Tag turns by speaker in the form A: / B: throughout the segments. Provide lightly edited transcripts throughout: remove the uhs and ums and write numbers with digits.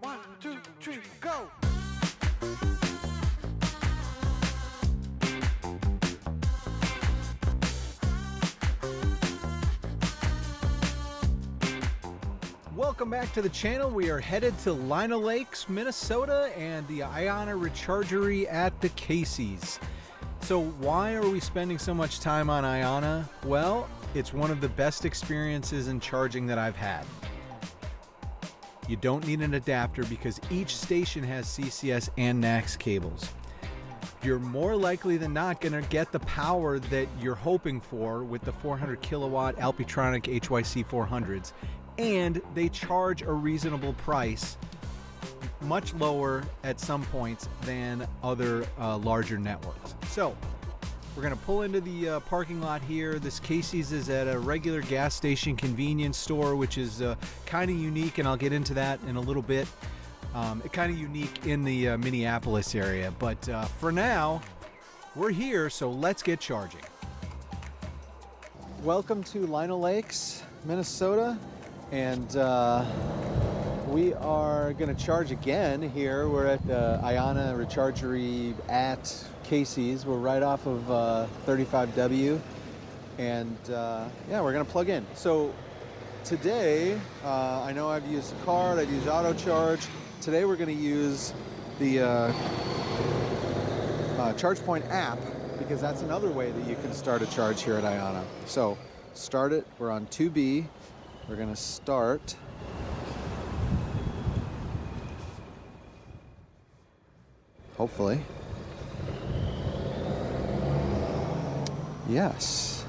A: 1, 2, 3, go! Welcome back to the channel. We are headed to Lino Lakes, Minnesota, and the IONNA Rechargery at the Casey's. So why are we spending so much time on IONNA? Well, it's one of the best experiences in charging that I've had. You don't need an adapter because each station has CCS and NACS cables. You're more likely than not going to get the power that you're hoping for with the 400 kilowatt Alpitronic HYC400s, and they charge a reasonable price, much lower at some points than other larger networks. So we're going to pull into the parking lot here. This Casey's is at a regular gas station convenience store, which is kind of unique, and I'll get into that in a little bit. Kind of unique in the Minneapolis area, but for now, we're here, so let's get charging. Welcome to Lino Lakes, Minnesota, and we are going to charge again here. We're at the IONNA Rechargery at Casey's. We're right off of 35W, and yeah, we're going to plug in. So today, I know I've used a card, I've used auto charge. Today we're going to use the ChargePoint app, because that's another way that you can start a charge here at IONNA. So start it. We're on 2B. We're going to start. Hopefully. Yes.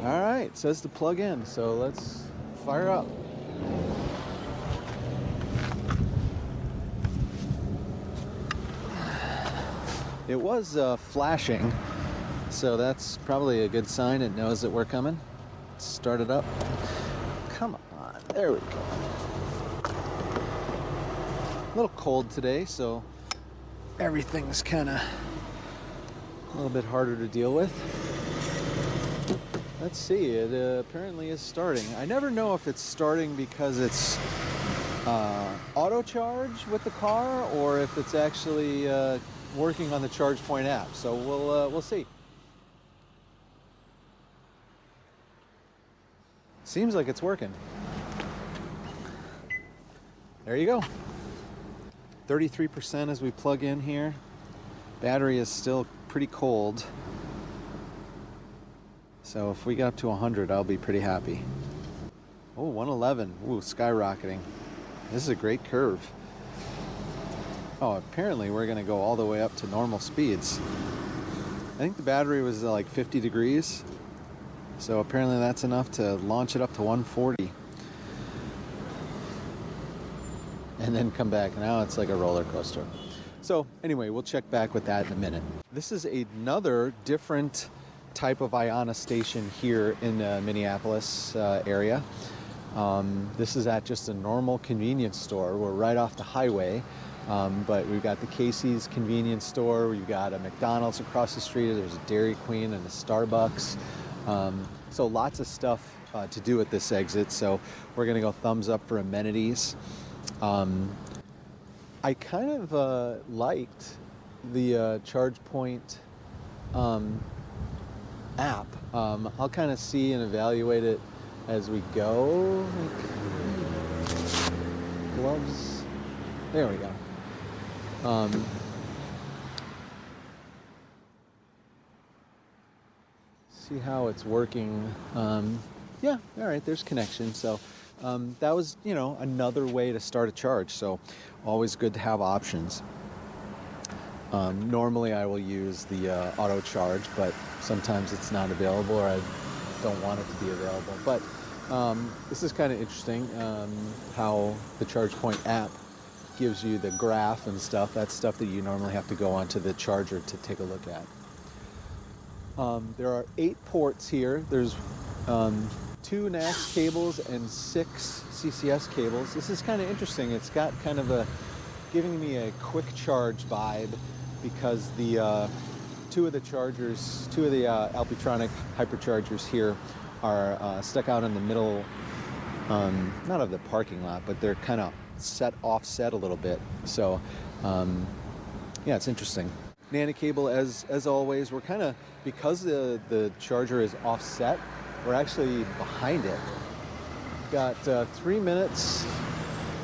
A: All right, it says to plug in, so let's fire up. It was flashing, so that's probably a good sign. It knows that we're coming. Start it up. Come on, there we go. A little cold today, so everything's kind of a little bit harder to deal with. Let's see, it apparently is starting. I never know if it's starting because it's auto charge with the car or if it's actually working on the ChargePoint app. So we'll see. Seems like it's working. There you go. 33% as we plug in here. Battery is still pretty cold. So if we get up to 100, I'll be pretty happy. Oh, 111. Ooh, skyrocketing. This is a great curve. Oh, apparently we're going to go all the way up to normal speeds. I think the battery was like 50 degrees. So apparently that's enough to launch it up to 140. And then come back. Now it's like a roller coaster. So anyway, we'll check back with that in a minute. This is another different type of IONNA station here in the Minneapolis area. This is at just a normal convenience store. We're right off the highway, but we've got the Casey's convenience store. We've got a McDonald's across the street. There's a Dairy Queen and a Starbucks. So lots of stuff to do at this exit. So we're going to go thumbs up for amenities. I kind of liked the ChargePoint app. I'll kind of see and evaluate it as we go. Gloves. There we go. See how it's working. Yeah, all right, there's connection. So that was, another way to start a charge. So always good to have options. Normally I will use the auto charge, but sometimes it's not available or I don't want it to be available. But this is kind of interesting how the ChargePoint app gives you the graph and stuff. That's stuff that you normally have to go onto the charger to take a look at. There are 8 ports here. There's 2 NACS cables and 6 CCS cables. This is kind of interesting. It's got kind of giving me a quick charge vibe, because the two of the Alpitronic hyperchargers here
B: are stuck out in the middle, not of the parking lot, but they're kind of offset a little bit. So, yeah, it's interesting. NANA cable, as always, we're kind of, because the charger is offset, we're actually behind it. We've got 3 minutes,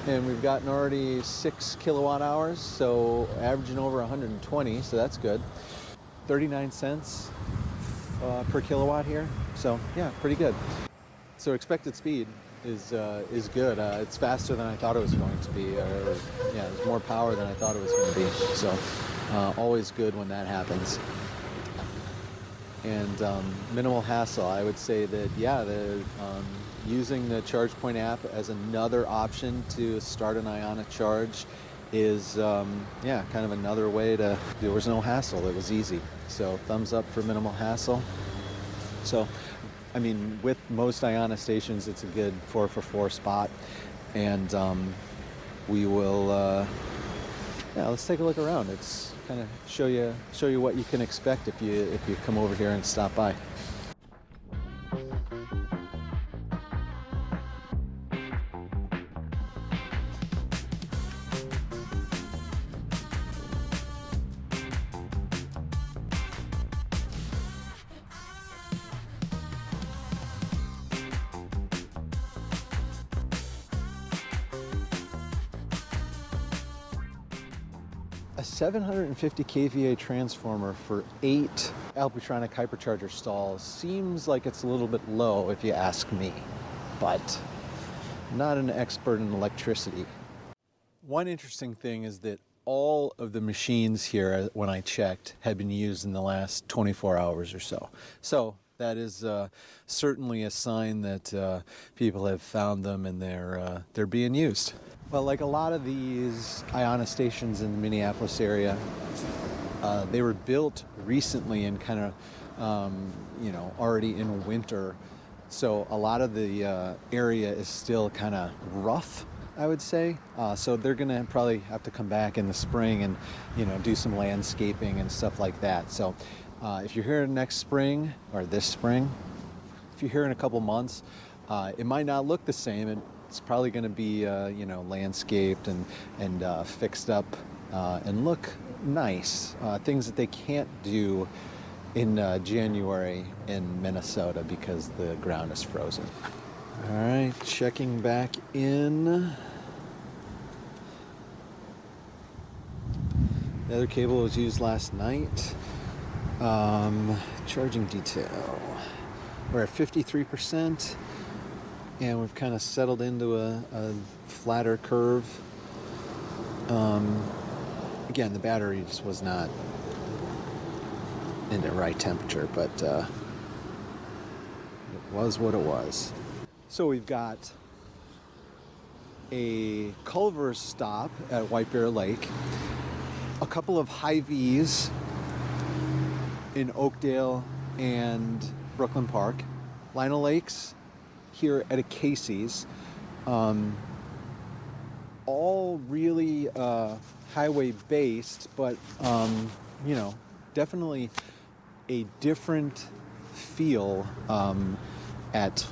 B: and we've gotten already 6 kilowatt hours, so averaging over 120, so that's good. 39 cents per kilowatt here, so yeah, pretty good. So expected speed is good. It's faster than I thought it was going to be. There's more power than I thought it was going to be. So always good when that happens. And minimal hassle. I would say that, yeah, using the ChargePoint app as another option to start an IONNA charge is, kind of another way to, there was no hassle. It was easy. So thumbs up for minimal hassle. So, I mean, with most IONNA stations, it's a good 4-for-4 spot. And we will, let's take a look around. It's kind of show you what you can expect if you come over here and stop by. A 750 kVA transformer for 8 Alpitronic hypercharger stalls seems like it's a little bit low if you ask me, but I'm not an expert in electricity. One interesting thing is that all of the machines here, when I checked, had been used in the last 24 hours or so. So that is certainly a sign that people have found them and they're being used. Well, like a lot of these IONNA stations in the Minneapolis area, they were built recently and kind of, already in winter. So a lot of the area is still kind of rough, I would say. So they're going to probably have to come back in the spring and, do some landscaping and stuff like that. So if you're here next spring or this spring, if you're here in a couple months, it might not look the same. It's probably going to be, landscaped and fixed up and look nice. Things that they can't do in January in Minnesota because the ground is frozen. All right, checking back in. The other cable was used last night. Charging detail. We're at 53%. And we've kind of settled into a flatter curve. Again, the battery just was not in the right temperature, but it was what it was. So we've got a Culver stop at White Bear Lake, a couple of Hy-Vees in Oakdale and Brooklyn Park, Lino Lakes here at a Casey's, all really highway based, but definitely a different feel at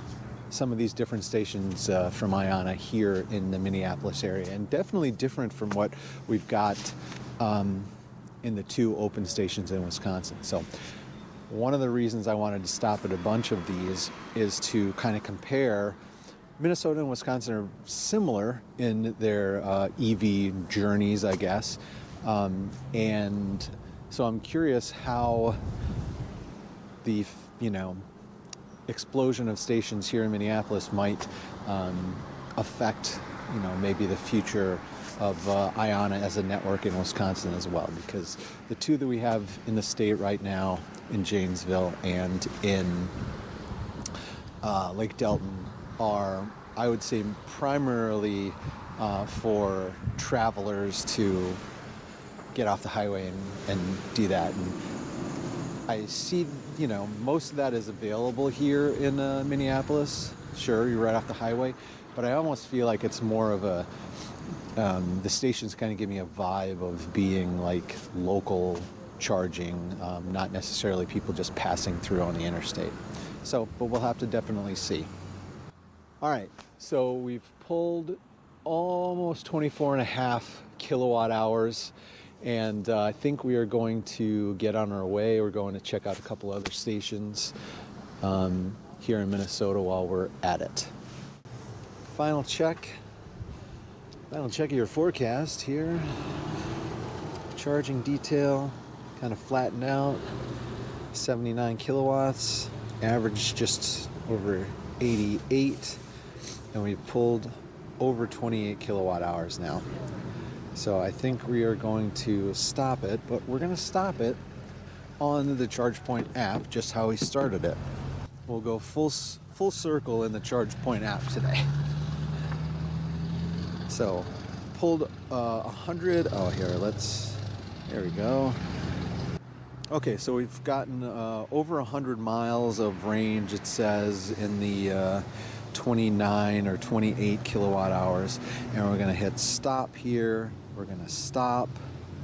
B: some of these different stations from IONNA here in the Minneapolis area, and definitely different from what we've got in the 2 open stations in Wisconsin. So one of the reasons I wanted to stop at a bunch of these is to kind of compare. Minnesota and Wisconsin are similar in their EV journeys, I guess. And so I'm curious how the, explosion of stations here in Minneapolis might affect, maybe the future of IONNA as a network in Wisconsin as well, because the 2 that we have in the state right now, in Janesville and in Lake Delton, are, I would say, primarily for travelers to get off the highway and do that. And I see, most of that is available here in Minneapolis. Sure, you're right off the highway, but I almost feel like it's more of a, the stations kind of give me a vibe of being like local charging, not necessarily people just passing through on the interstate. So, but we'll have to definitely see. All right, so we've pulled almost 24 and a half kilowatt hours, and I think we are going to get on our way. We're going to check out a couple other stations here in Minnesota while we're at it. Final check of your forecast here. Charging detail kind of flattened out, 79 kilowatts, average just over 88, and we've pulled over 28 kilowatt hours now. So I think we are going to stop it, but we're going to stop it on the ChargePoint app, just how we started it. We'll go full circle in the ChargePoint app today. So pulled 100, here we go. Okay, so we've gotten over 100 miles of range, it says, in the 29 or 28 kilowatt hours. And we're gonna hit stop here. We're gonna stop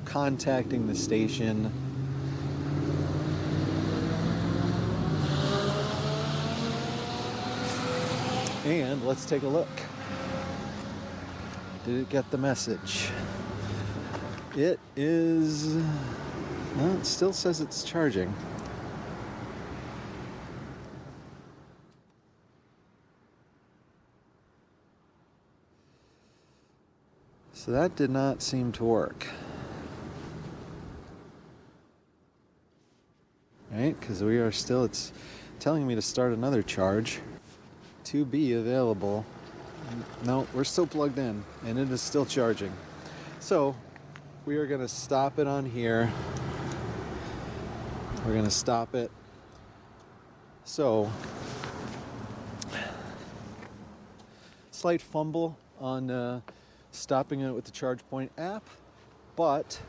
B: contacting the station. And let's take a look. Did it get the message? It is, well, it still says it's charging. So that did not seem to work. Right, because we are still, it's telling me to start another charge. To be available. No, we're still plugged in, and it is still charging. So we are going to stop it on here. We're going to stop it. So, slight fumble on stopping it with the ChargePoint app, but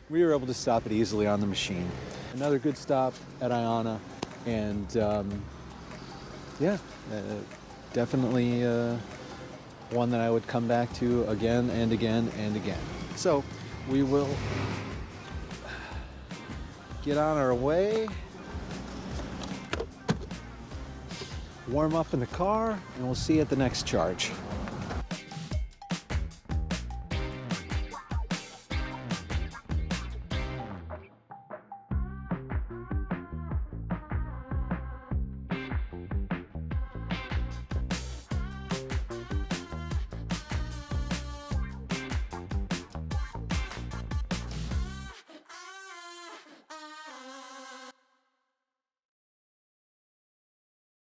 B: we were able to stop it easily on the machine. Another good stop at IONNA, and definitely one that I would come back to again and again and again. So we will get on our way, warm up in the car, and we'll see you at the next charge.